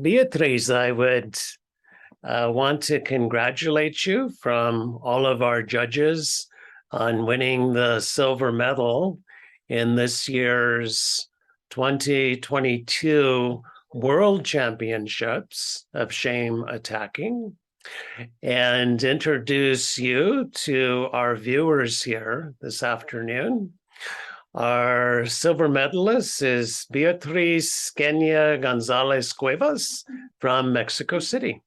Beatriz, I would want to congratulate you from all of our judges on winning the silver medal in this year's 2022 World Championships of Shame Attacking, and introduce you to our viewers here this afternoon. Our silver medalist is Beatriz Kenia Gonzalez Cuevas from Mexico City.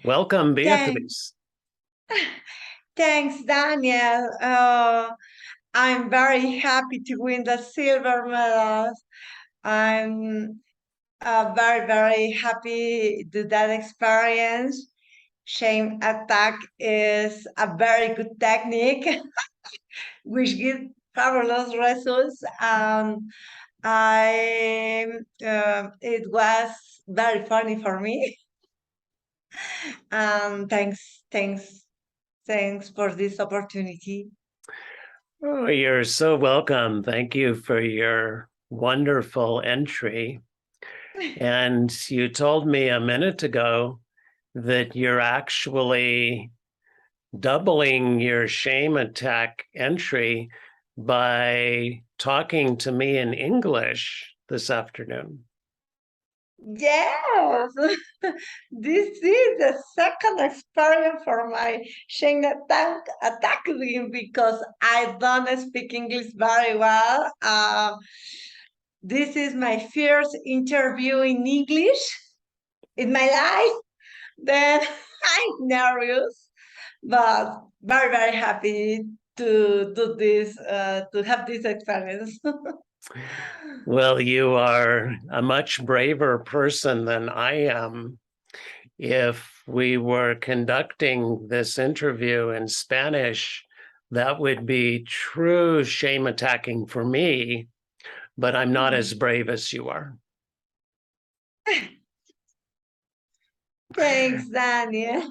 Welcome, Beatriz. Thanks, Daniel. I'm very happy to win the silver medal. I'm very, very happy to that experience. Shame attack is a very good technique, which gives fabulous results. It was very funny for me. Thanks for this opportunity. Oh, you're so welcome. Thank you for your wonderful entry. And you told me a minute ago that you're actually doubling your shame attack entry by talking to me in English this afternoon. Yes, this is the second experience for my shame attacking because I don't speak English very well. This is my first interview in English in my life. Then I'm nervous, but very, very happy to do this, to have this experience. Well, you are a much braver person than I am. If we were conducting this interview in Spanish, that would be true shame attacking for me, but I'm not as brave as you are. Thanks, Daniel.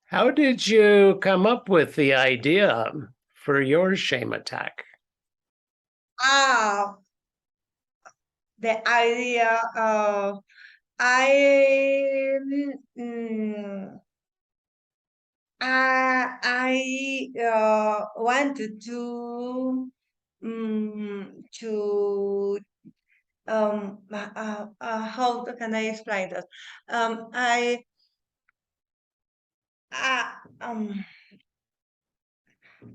How did you come up with the idea for your shame attack? The idea of I wanted to how can I explain that? I uh, um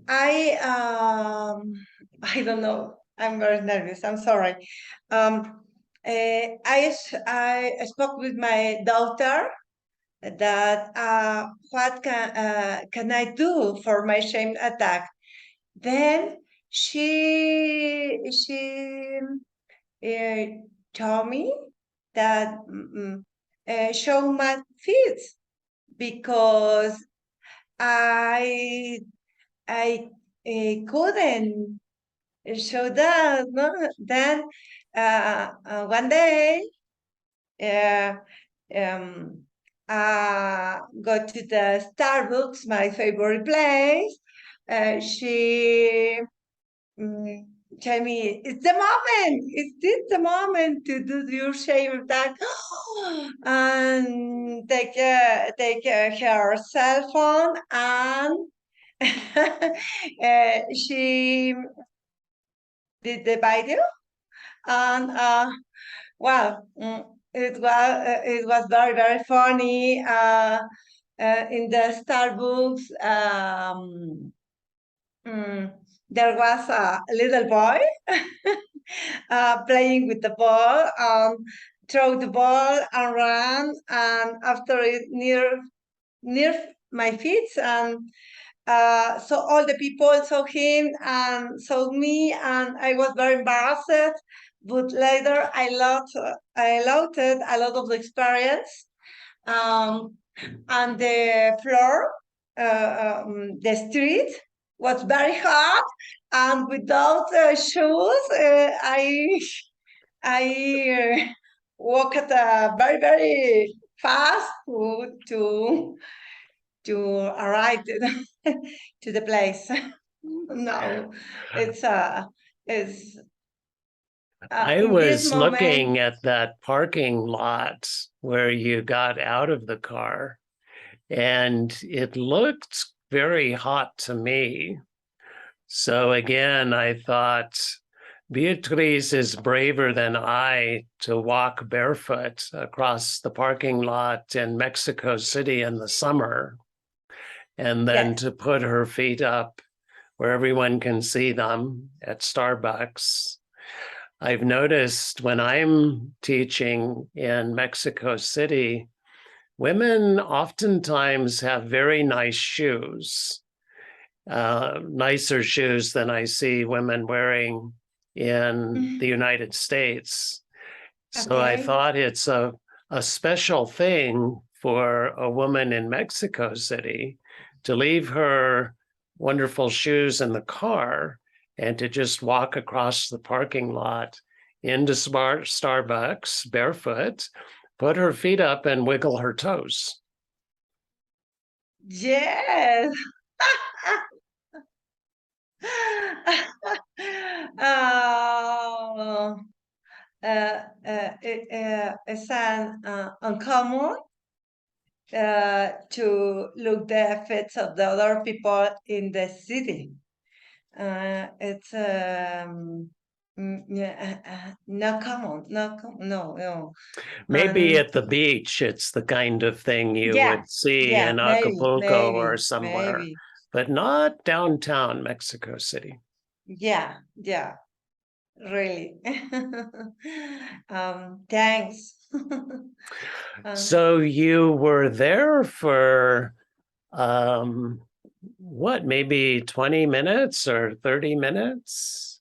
I I don't know. I'm very nervous. I'm sorry. I spoke with my daughter that what can I do for my shame attack? Then she uh, told me that show my feet because I I couldn't show that. No? Then one day, uh, um, go to the Starbucks, my favorite place. She tell me, it's the moment. Is this the moment to do your shame attack? And take her cell phone and she did the video, and well, it was very, very funny. In the Starbucks, there was a little boy playing with the ball, throw the ball and run, and after it near my feet, and so all the people saw him and saw me, and I was very embarrassed. But later, I loved it, a lot of the experience. And the floor, the street was very hot, and without shoes, I walked very, very fast to arrive to the place. No, it's I in this was moment. looking at that parking lot where you got out of the car, and it looked very hot to me. So again, I thought Beatriz is braver than I to walk barefoot across the parking lot in Mexico City in the summer, and then Yes. to put her feet up where everyone can see them at Starbucks. I've noticed when I'm teaching in Mexico City, women oftentimes have very nice shoes, nicer shoes than I see women wearing in the United States. So I Okay. thought it's a special thing for a woman in Mexico City to leave her wonderful shoes in the car and to just walk across the parking lot into Starbucks barefoot, put her feet up and wiggle her toes. Yes. Oh, it's an uncommon to look the effects of the other people in the city. It's yeah, not common, no. Maybe And at the beach, it's the kind of thing you yeah, would see yeah, in maybe, Acapulco or maybe, somewhere, maybe. but not downtown Mexico City. Yeah, yeah, really. Thanks. Um, So you were there for what, maybe 20 minutes or 30 minutes?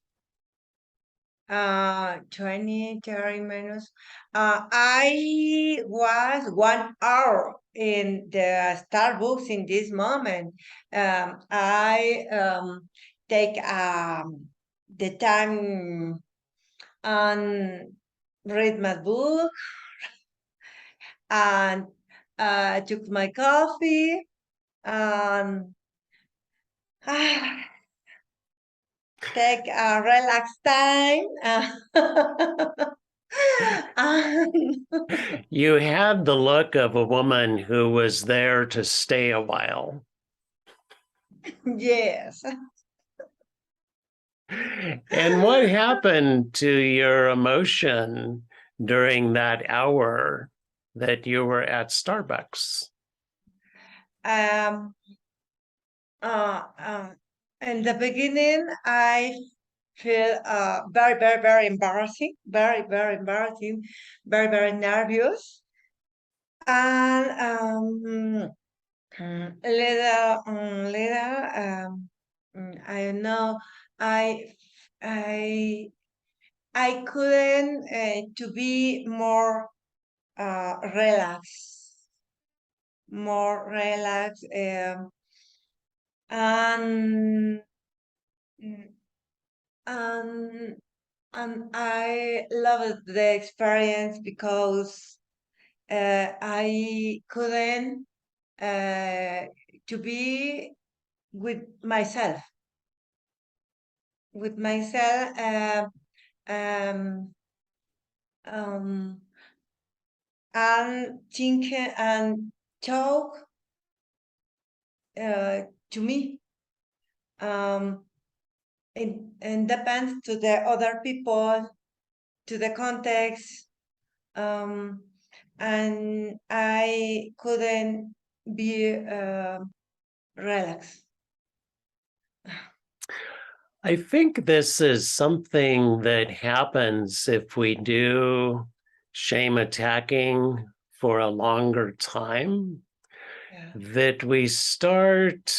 20, 30 minutes. I was 1 hour in the Starbucks in this moment. I take the time and read my book and took my coffee and take a relax time. And You had the look of a woman who was there to stay a while. yes. And what happened to your emotion during that hour that you were at Starbucks? Um, uh, uh, in the beginning, I feel very, very, very embarrassing, very embarrassing, very nervous. And later, I don't know, I, I, I couldn't to be more relaxed, and mm, and I loved the experience because I couldn't to be with myself, with myself, um, um, and think and talk to me. Um, it depends to the other people, to the context, um, and I couldn't be relaxed. I think this is something that happens if we do shame attacking for a longer time, Yeah, that we start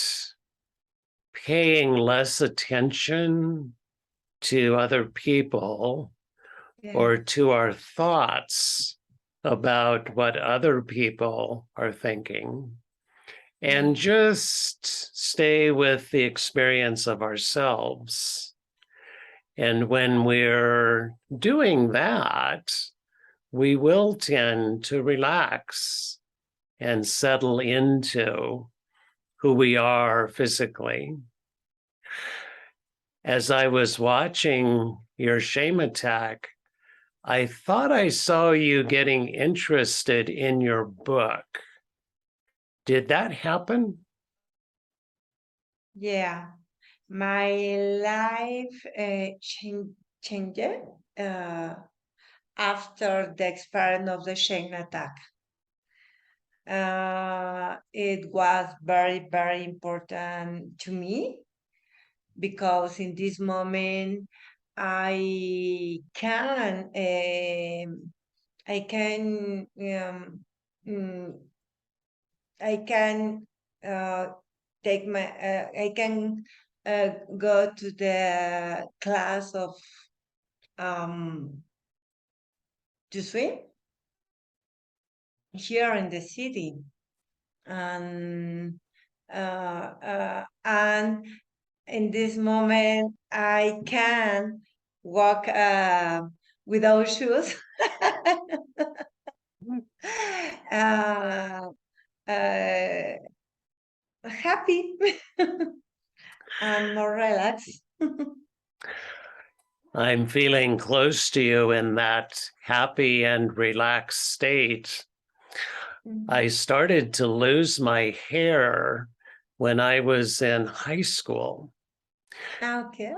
paying less attention to other people yeah, or to our thoughts about what other people are thinking, and yeah, just stay with the experience of ourselves. And when we're doing that, we will tend to relax and settle into who we are physically. as I was watching your shame attack, I thought I saw you getting interested in your book. Did that happen? Yeah, my life changed uh, after the experience of the chain attack. It was very, very important to me because in this moment I can I can mm, I can take my I can go to the class of um, to swim here in the city, and and in this moment I can walk without shoes. uh, uh, Happy and more relaxed. I'm feeling close to you in that happy and relaxed state. I started to lose my hair when I was in high school. Okay.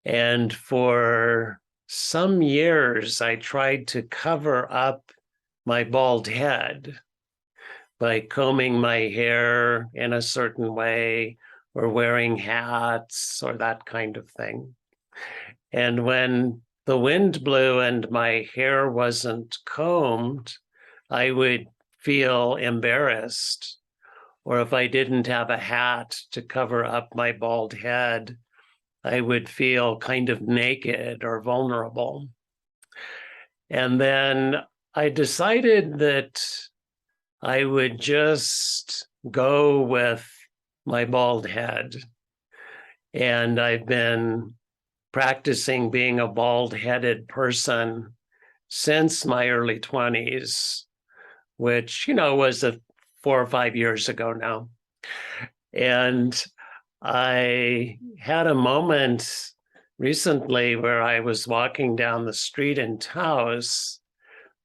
And for some years, I tried to cover up my bald head by combing my hair in a certain way or wearing hats or that kind of thing. And when the wind blew and my hair wasn't combed, I would feel embarrassed. Or if I didn't have a hat to cover up my bald head, I would feel kind of naked or vulnerable. And then I decided that I would just go with my bald head. And I've been practicing being a bald headed person since my early 20s, which, was 4 or 5 years ago now. And I had a moment recently where I was walking down the street in Taos,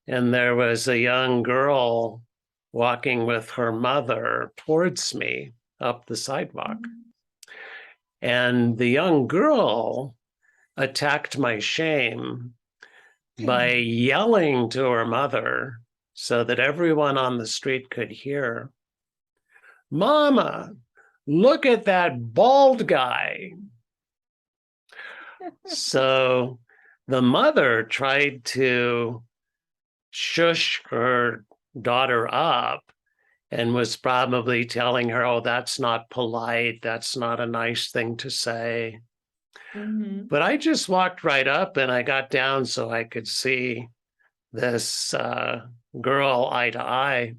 and there was a young girl walking with her mother towards me up the sidewalk. And the young girl attacked my shame by yelling to her mother so that everyone on the street could hear, "Mama, look at that bald guy." So the mother tried to shush her daughter up and was probably telling her, "Oh, that's not polite. That's not a nice thing to say." Mm-hmm. But I just walked right up and I got down so I could see this girl eye to eye.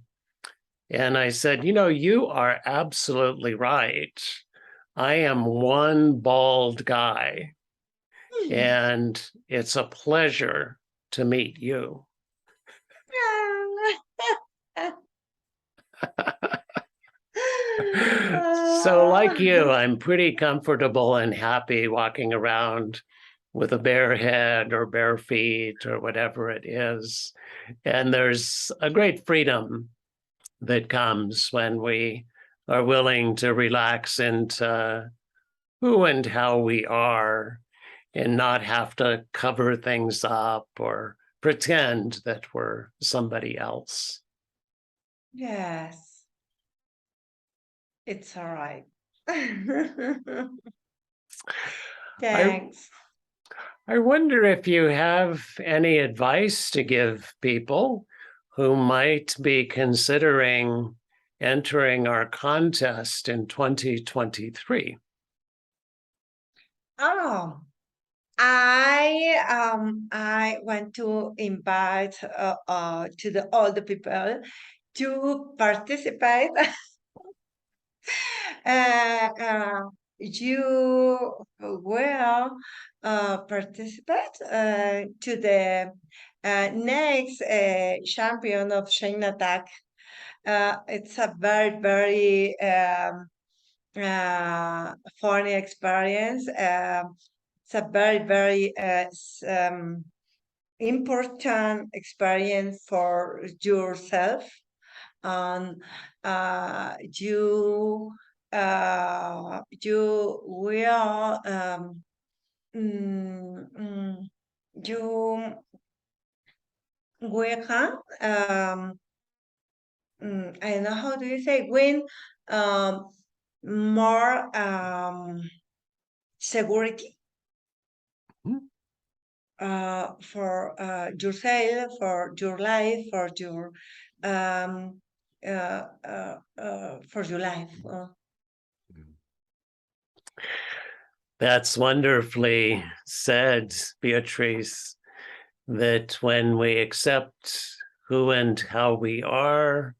And I said, "You are absolutely right. I am one bald guy, and it's a pleasure to meet you." So, like you, I'm pretty comfortable and happy walking around with a bare head or bare feet or whatever it is. And there's a great freedom that comes when we are willing to relax into who and how we are and not have to cover things up or pretend that we're somebody else. Yes, it's all right. I Thanks. I wonder if you have any advice to give people who might be considering entering our contest in 2023. Oh, I want to invite to the all the people to participate. You will participate to the next champion of Shane Attack. It's a very, very funny experience. it's a very, very important experience for yourself, and you will you will I don't know how do you say, win more security for yourself, for your life, for your life. That's wonderfully said, Beatrice, that when we accept who and how we are,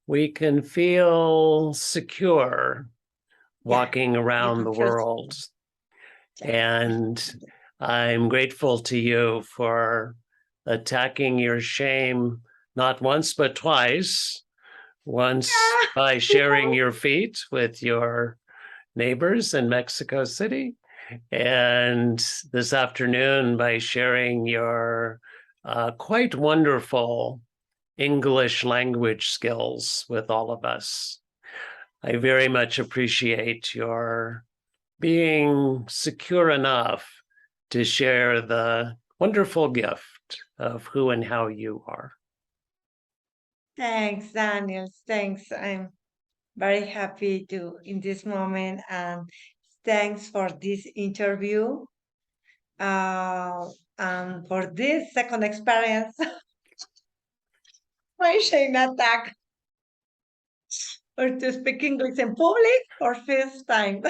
we can feel secure walking around the world. And I'm grateful to you for attacking your shame not once but twice. Once by sharing your feet with your neighbors in Mexico City, and this afternoon by sharing your quite wonderful English language skills with all of us. I very much appreciate your being secure enough to share the wonderful gift of who and how you are. Thanks, Daniel. Thanks. I'm very happy to in this moment, and thanks for this interview, and for this second experience. My shame attack, or to speak English in public, or first time.